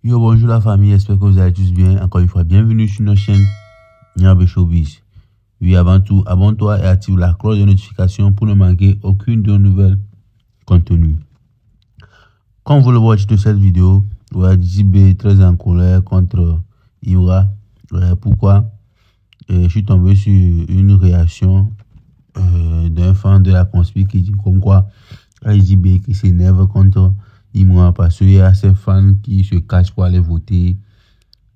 Yo, bonjour la famille, j'espère que vous allez tous bien. Encore une fois, bienvenue sur notre chaîne Niabe Showbiz. Oui, avant tout, abonne-toi et active la cloche de notification pour ne manquer aucune de nos nouvelles contenus. Comme vous le voyez de cette vidéo, JB est très en colère contre Imra. Pourquoi? Je suis tombé sur une réaction d'un fan de la conspiration qui dit comme quoi JB qui s'énerve contre Imra parce qu'il y a ces fans qui se cachent pour aller voter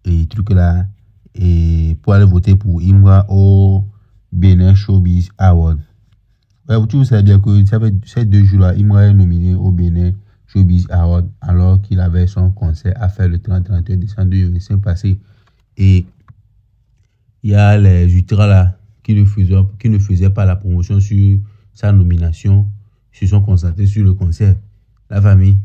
et trucs là, et pour aller voter pour Imra au Bénin Showbiz Award. Vous savez bien que ces 2 jours-là, Imra est nominé au Bénin Showbiz Award alors qu'il avait son concert à faire le 30-31 décembre 2025 passé. Et il y a les ultras là qui ne faisaient pas la promotion sur sa nomination, se sont concentrés sur le concert, la famille.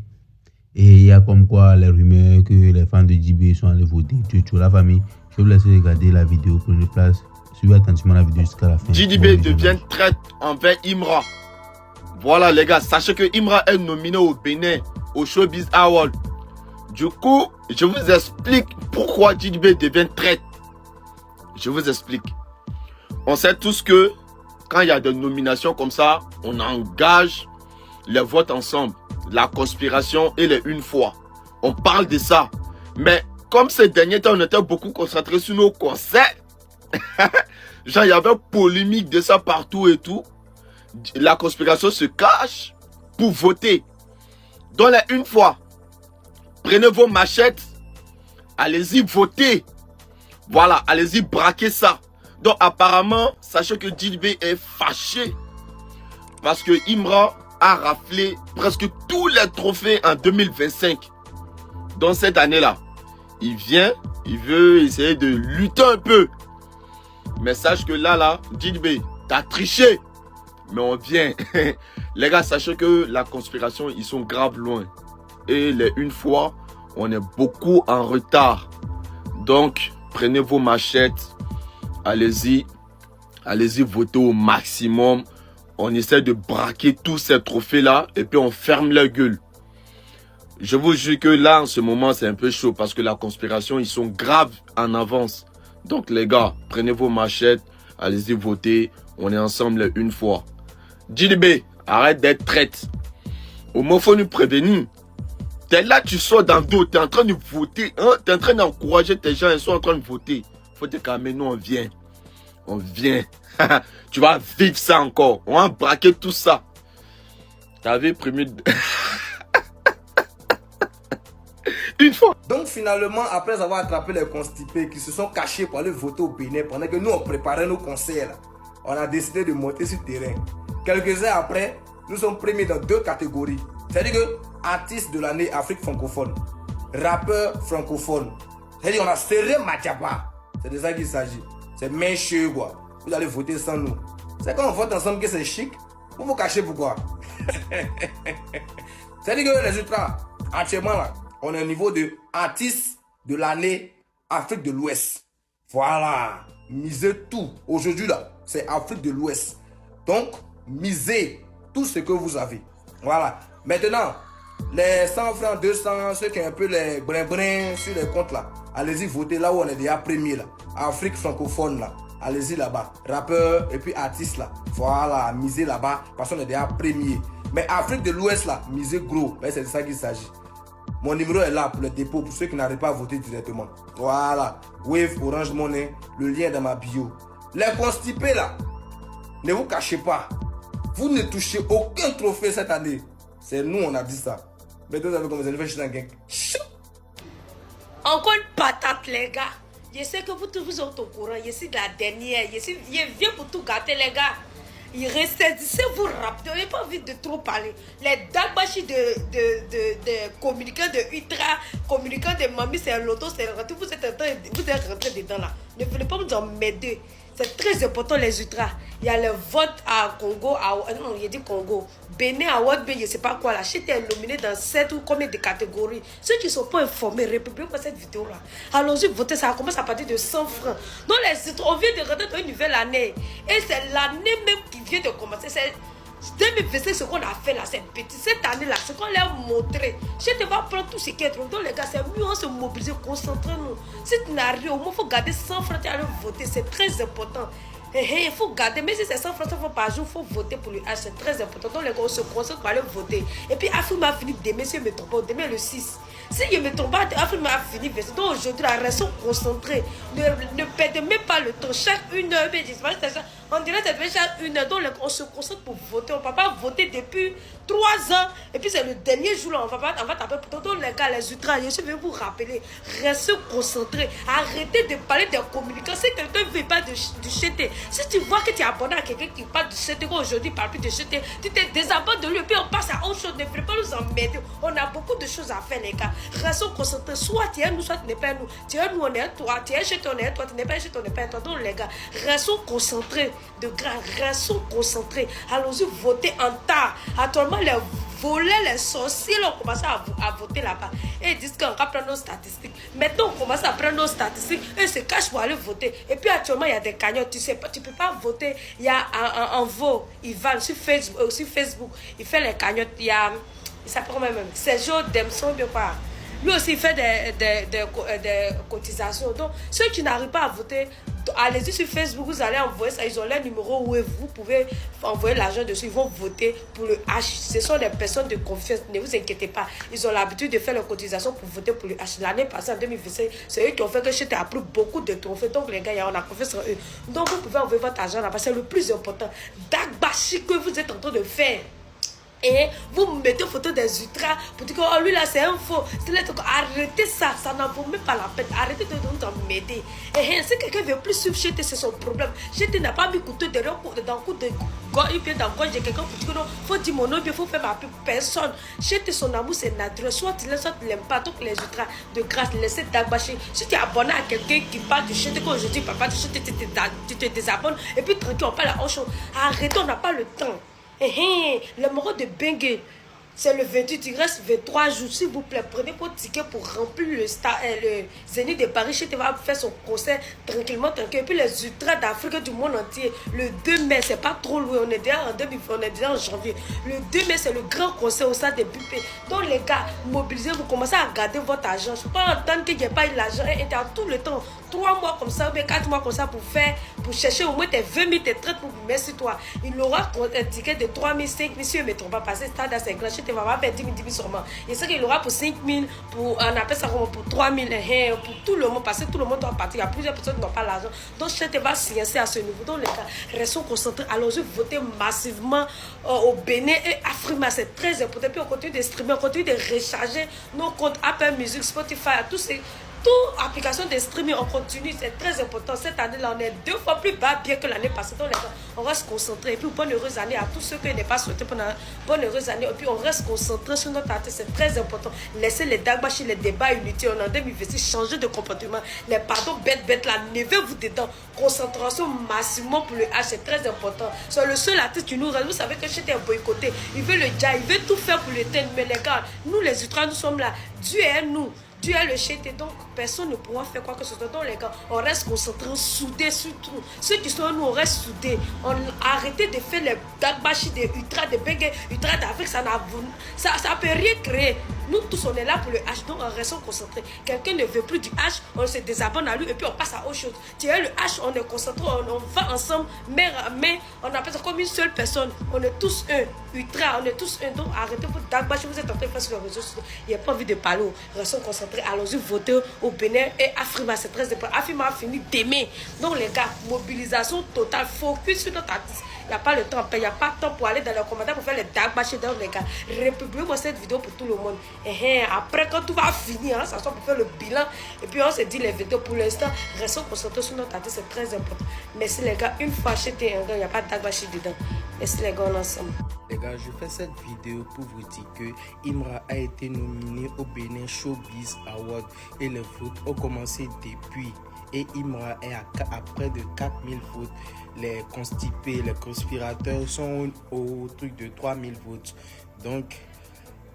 Et il y a comme quoi les rumeurs que les fans de JB sont allés voter, tout la famille. Je vous laisse regarder la vidéo, prenez place, suivez attentivement la vidéo jusqu'à la fin. JB devient traître envers Imra. Voilà les gars, sachez que Imra est nominé au Bénin, au Showbiz Award. Du coup, je vous explique pourquoi JB devient traître. Je vous explique. On sait tous que quand il y a des nominations comme ça, on engage les votes ensemble. La conspiration et les une fois. On parle de ça. Mais comme ces derniers temps, on était beaucoup concentrés sur nos concerts. Genre, il y avait polémique de ça partout et tout. La conspiration se cache pour voter. Donc, les une fois, prenez vos machettes. Allez-y voter. Voilà, allez-y braquer ça. Donc, apparemment, sachez que JB est fâché. Parce que Imra a raflé presque tous les trophées en 2025. Dans cette année-là, il veut essayer de lutter un peu. Mais sache que là, JB, t'as triché. Mais on vient. Les gars, sachez que la conspiration, ils sont grave loin. Et les une fois, on est beaucoup en retard. Donc, prenez vos machettes. Allez-y. Allez-y voter au maximum. On essaie de braquer tous ces trophées-là et puis on ferme leur gueule. Je vous jure que là, en ce moment, c'est un peu chaud parce que la conspiration, ils sont graves en avance. Donc les gars, prenez vos machettes, allez-y voter. On est ensemble une fois. JB, arrête d'être traite. Au moins, faut nous prévenir. T'es là, tu sors dans le dos, t'es en train de voter. Hein? T'es en train d'encourager tes gens, ils sont en train de voter. Faut te calmer, nous on vient. On vient. Tu vas vivre ça encore. On va braquer tout ça. T'avais prévu... Une fois. Donc finalement, après avoir attrapé les constipés qui se sont cachés pour aller voter au Bénin pendant que nous on préparait nos concerts, là, on a décidé de monter sur le terrain. Quelques heures après, nous sommes premiers dans 2 catégories. C'est-à-dire que artiste de l'année Afrique francophone, rappeur francophone. C'est-à-dire qu'on a serré Madiaba. C'est de ça qu'il s'agit. C'est mécheux quoi. Vous allez voter sans nous. C'est quand on vote ensemble que c'est chic. Vous vous cachez pourquoi? C'est-à-dire que les ultras, actuellement là, on est au niveau de artiste de l'année Afrique de l'Ouest. Voilà. Misez tout. Aujourd'hui là, c'est Afrique de l'Ouest. Donc, misez tout ce que vous avez. Voilà. Maintenant, les 100 francs, 200, ceux qui ont un peu les brin-brin sur les comptes là, allez-y voter là où on est déjà premier là. Afrique francophone là. Allez-y là-bas. Rappeur et puis artiste là. Voilà, misez là-bas parce qu'on est déjà premier. Mais Afrique de l'Ouest là, misez gros. C'est de ça qu'il s'agit. Mon numéro est là pour le dépôt pour ceux qui n'arrivent pas à voter directement. Voilà. Wave, Orange Money, le lien est dans ma bio. Les constipés là, ne vous cachez pas. Vous ne touchez aucun trophée cette année. C'est nous, on a dit ça. Mais vous avez commencé à faire chier dans le gang. Encore une patate, les gars. Je sais que vous tous vous êtes au courant. Je suis la dernière. Je viens pour tout gâter, les gars. Il ressaisissez vous rapidement. Vous n'avez pas envie de trop parler. Les dagbashi de communicants de Ultra, communicants de Mamie, c'est un loto, c'est un retour. Vous êtes rentré dedans là. Ne venez pas vous emmerder. C'est très important les ultras. Il y a le vote à Congo, non, il dit Congo. Bénin à Ouad, je ne sais pas quoi. La chute est nominée dans 7 ou combien de catégories. Ceux qui ne sont pas informés, républiquez pas cette vidéo là. Allons-y voter, ça commence à partir de 100 francs. Donc les ultras, on vient de rentrer dans une nouvelle année. Et c'est l'année même qui vient de commencer. 2025, ce qu'on a fait là, c'est petit. Cette année-là, ce qu'on leur a montré, je te vais prendre tout ce qui est trop. Donc, les gars, c'est mieux on se mobiliser, concentrer-nous. Si tu n'as rien, au moins, il faut garder 100 francs à aller voter. C'est très important. Il faut garder, mais si c'est 100 francs par jour, il faut voter pour le H. C'est très important. Donc, les gars, on se concentre pour aller voter. Et puis, Afrique m'a fini demain, si je ne me trompe pas, demain le 6. Si je ne me trompe pas, Afrique m'a fini. Donc, aujourd'hui, restons concentrés. Ne perdez même pas le temps. Chaque une heure, on dirait que c'est chaque une heure. Donc, on se concentre pour voter. On ne peut pas voter depuis 3 ans. Et puis, c'est le dernier jour, là. On va taper. Donc, les gars, les ultras, je vais vous rappeler. Restez concentrés. Arrêtez de parler des communicants. Si quelqu'un ne veut pas du CT, si tu vois que tu es abonné à quelqu'un qui parle du CT, aujourd'hui, il ne parle plus de CT, tu te désabonnes de lui. Et puis, on passe à autre chose. Ne voulez pas nous emmerder. On a beaucoup de choses à faire, les gars. Restons concentrés. Soit tu es nous, soit tu n'es pas nous. Tu es nous, on est toi. Tu es chez toi, on est toi. Tu n'es pas chez toi, on n'est pas toi. Donc, les gars, restons concentrés. De grâce, restons concentrés. Allons-y voter en tas. Actuellement, les volets, les sorciers, on commence à voter là-bas. Et ils disent qu'on va prendre nos statistiques. Maintenant, on commence à prendre nos statistiques. Eux se cachent pour aller voter. Et puis, actuellement, il y a des cagnottes. Tu sais pas, tu peux pas voter. Il y a un veau, Ivan, sur Facebook. Il fait les cagnottes. Il s'appelle comment même? Sergio Demson, bien quoi. Lui aussi, il fait des cotisations. Donc, ceux qui n'arrivent pas à voter, allez-y sur Facebook, vous allez envoyer ça. Ils ont leur numéro où vous pouvez envoyer l'argent dessus. Ils vont voter pour le H. Ce sont des personnes de confiance. Ne vous inquiétez pas. Ils ont l'habitude de faire leur cotisation pour voter pour le H. L'année passée, en 2025, c'est eux qui ont fait que je t'ai appris beaucoup de trophées. Donc, les gars, on a confiance en eux. Donc, vous pouvez envoyer votre argent là-bas. C'est le plus important. Dagbashi que vous êtes en train de faire. Et vous mettez photo des ultras pour dire que oh, lui là c'est un faux. Arrêtez ça, ça n'en vaut même pas la peine. Arrêtez de nous m'aider. Et si quelqu'un ne veut plus suivre Chété, c'est son problème. Chété n'a pas mis couteau dans le coup de gorge, il vient dans le gorge de quelqu'un pour dire que non, faut dire mon nom, il faut faire ma pub. Personne. Chété, son amour c'est naturel. Soit tu l'aimes, soit tu l'aimes pas. Donc les ultras, de grâce, laissez Dagbashi. Si tu es abonné à quelqu'un qui parle de Chété, quand je dis papa de Chété, tu te désabonnes. Et puis tranquille, on parle à autre chose. Arrêtez, on n'a pas le temps. Le moro de Bengue, c'est le 28, il reste 23 jours. S'il vous plaît, prenez votre ticket pour remplir le Zénith de Paris. Chété va faire son concert tranquillement, tranquille. Et puis les ultras d'Afrique du monde entier, le 2 mai, c'est pas trop loin. On est déjà en janvier. Le 2 mai, c'est le grand concert au stade de Bupé. Donc les gars, mobilisez-vous, commencez à garder votre argent. Je ne peux pas entendre que j'ai pas eu l'argent et tu as tout le temps. 3 mois comme ça, ou bien 4 mois comme ça pour chercher au moins tes 20 000, tes 30 000, merci toi. Il aura un ticket de 3 000, 5 000, si je ne me trompe pas, parce que stade c'est grand, tu vas faire 10 000, 10 000 sûrement. Il sait qu'il aura pour 5 000, on appelle ça pour 3 000, pour tout le monde, parce que tout le monde doit partir. Il y a plusieurs personnes qui n'ont pas l'argent. Donc, je va sciencer à ce niveau. Donc, les gars, restons concentrés. Allons-y voter massivement au Bénin et Afrima, c'est très important. Puis, on continue de streamer, on continue de recharger nos comptes Apple Music, Spotify, tous ces. Toute application de streaming, on continue, c'est très important. Cette année-là, on est 2 fois plus bas bien que l'année passée. Donc, les gars, on reste concentré. Et puis, bonne heureuse année à tous ceux qui n'ont pas souhaité pendant bonne heureuse année. Et puis, on reste concentré sur notre artiste, c'est très important. Laissez les Dagbashi, les débats inutiles. On est en 2026, changer de comportement. Les pardons bêtes là, levez-vous dedans. Concentration massivement pour le H, c'est très important. C'est le seul artiste qui nous reste. Vous savez que j'étais boycotté. Il veut le dia, il veut tout faire pour le thème. Mais les gars, nous les ultras, nous sommes là. Dieu est nous. Tu es le Chété, donc personne ne pourra faire quoi que ce soit. Donc les gars, on reste concentrés, soudés surtout. Ceux qui sont nous, on reste soudés. Arrêtez de faire les Dagbashi, des ultras, des Bengue, ultras d'Afrique, ça peut rien créer. Nous tous, on est là pour le H, donc on reste concentrés. Quelqu'un ne veut plus du H, on se désabonne à lui et puis on passe à autre chose. Tu es le H, on est concentrés, on va ensemble, mais on appelle ça comme une seule personne. On est tous un, ultra, on est tous un. Donc arrêtez votre Dagbashi, vous êtes en train de faire sur les réseaux sociaux. Il n'y a pas envie de parler, restons concentrés. Allons-y voter au Bénin et Afrima, c'est très important. Afrima a fini demain. Donc les gars, mobilisation totale, focus sur notre artiste. Il n'y a pas le temps, il n'y a pas de temps pour aller dans les commentaires pour faire les Dagbashi. Donc les gars, republiez-moi cette vidéo pour tout le monde. Et après, quand tout va finir, ça sort pour faire le bilan. Et puis on se dit les vidéos. Pour l'instant, restons concentrés sur notre artiste, c'est très important. Merci les gars, une fois acheté un gars, il n'y a pas de Dagbashi dedans. Merci les gars, on est ensemble. Les gars, je fais cette vidéo pour vous dire que Imra a été nominé au Bénin Showbiz Award et les votes ont commencé depuis. Et Imra est à près de 4000 votes. Les constipés, les conspirateurs sont au truc de 3000 votes. Donc,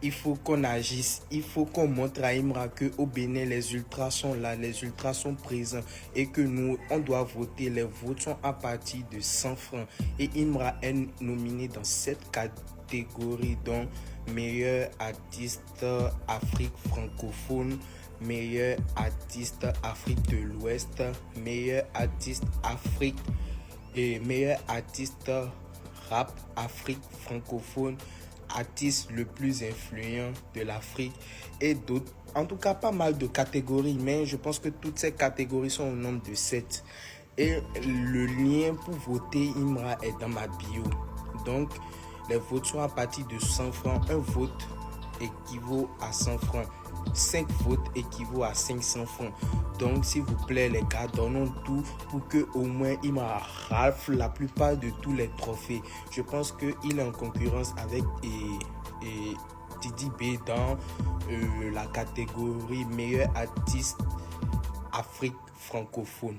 il faut qu'on agisse, il faut qu'on montre à Imra qu'au Bénin, les ultras sont là, les ultras sont présents et que nous, on doit voter. Les votes sont à partir de 100 francs. Et Imra est nominé dans 7 catégories, dont meilleur artiste Afrique francophone, meilleur artiste Afrique de l'Ouest, meilleur artiste Afrique et meilleur artiste rap Afrique francophone, artiste le plus influent de l'Afrique et d'autres. En tout cas, pas mal de catégories, mais je pense que toutes ces catégories sont au nombre de 7. Et le lien pour voter Imra est dans ma bio. Donc, les votes sont à partir de 100 francs. Un vote équivaut à 100 francs. 5 votes équivaut à 500 francs. Donc, s'il vous plaît, les gars, donnons tout pour que au moins Imra rafle la plupart de tous les trophées. Je pense qu'il est en concurrence avec Didi B dans la catégorie meilleur artiste Afrique francophone.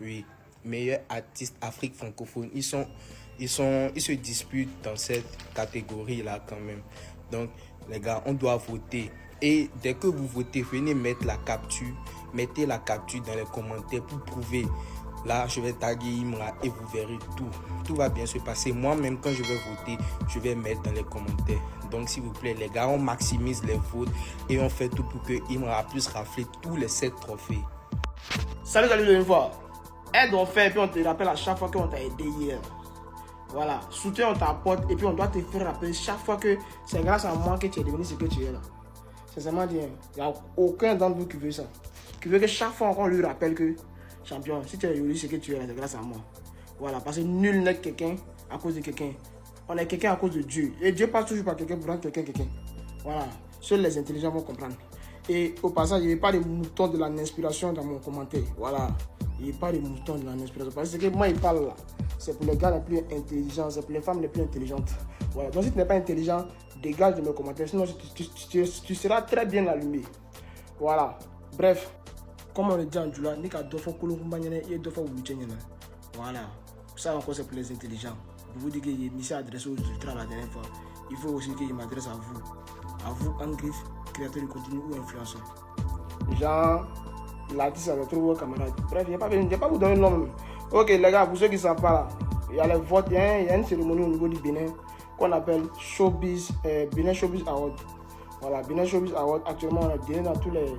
Oui, meilleur artiste Afrique francophone. Ils se disputent dans cette catégorie-là quand même. Donc, les gars, on doit voter. Et dès que vous votez, venez mettre la capture. Mettez la capture dans les commentaires pour prouver. Là, je vais taguer Imra et vous verrez tout. Tout va bien se passer. Moi-même, quand je vais voter, je vais mettre dans les commentaires. Donc, s'il vous plaît, les gars, on maximise les votes et on fait tout pour que Imra puisse rafler tous les 7 trophées. Salut une fois. Aide on fait et puis on te rappelle à chaque fois qu'on t'a aidé hier. Voilà, soutien on t'apporte et puis on doit te faire rappeler chaque fois que c'est grâce à moi que tu es devenu ce que tu es là. Sincèrement dit, il n'y a aucun d'entre vous qui veut ça. Qui veut que chaque fois on lui rappelle que champion, si tu es devenu ce que tu es là, c'est grâce à moi. Voilà, parce que nul n'est quelqu'un à cause de quelqu'un. On est quelqu'un à cause de Dieu. Et Dieu passe toujours par quelqu'un pour rendre quelqu'un. Voilà, seuls les intelligents vont comprendre. Et au passage, il n'y a pas de moutons de l'inspiration dans mon commentaire. Voilà, il n'y a pas de moutons de l'inspiration. Parce que moi, il parle là. C'est pour les gars les plus intelligents, c'est pour les femmes les plus intelligentes. Voilà, donc si tu n'es pas intelligent, dégage de mes commentaires. Sinon, tu seras très bien allumé. Voilà, bref. Comme on le dit en Djoula, voilà, ça encore c'est pour les intelligents. Je vous dis que je me suis adressé aux ultras la dernière fois. Il faut aussi que je m'adresse à vous en griffe, créateur de contenu ou influenceur. Genre, l'artiste avec trop vos camarades. Bref, je ne vais pas vous donner le nom. Ok les gars, pour ceux qui ne savent pas là, il y a les votes, il y a une cérémonie au niveau du Bénin qu'on appelle Showbiz, Bénin Showbiz Award. Voilà, Bénin Showbiz Award, actuellement on a donné dans toutes les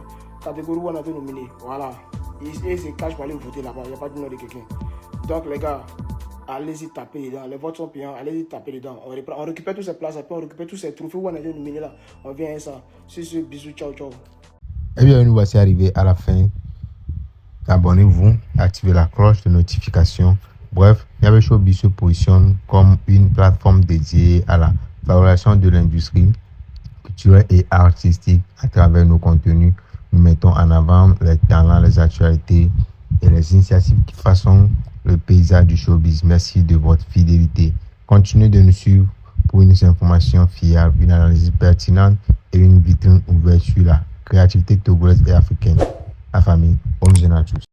catégories où on a été nominé. Voilà, et se cache pour aller voter là-bas, il n'y a pas de nom de quelqu'un. Donc les gars, allez-y taper dedans, les votes sont payants, allez-y taper dedans. On récupère toutes ces places, après on récupère tous ces trophées où on a été nominé là. On vient à ça. Sur ce, bisous, ciao, ciao. Eh bien, nous voici arrivés à la fin. Abonnez-vous, activez la cloche de notification. Bref, Niabé Showbiz se positionne comme une plateforme dédiée à la valorisation de l'industrie culturelle et artistique. À travers nos contenus, nous mettons en avant les talents, les actualités et les initiatives qui façonnent le paysage du showbiz. Merci de votre fidélité. Continuez de nous suivre pour une information fiable, une analyse pertinente et une vitrine ouverte sur la créativité togolaise et africaine. La famille, bonne journée à tous.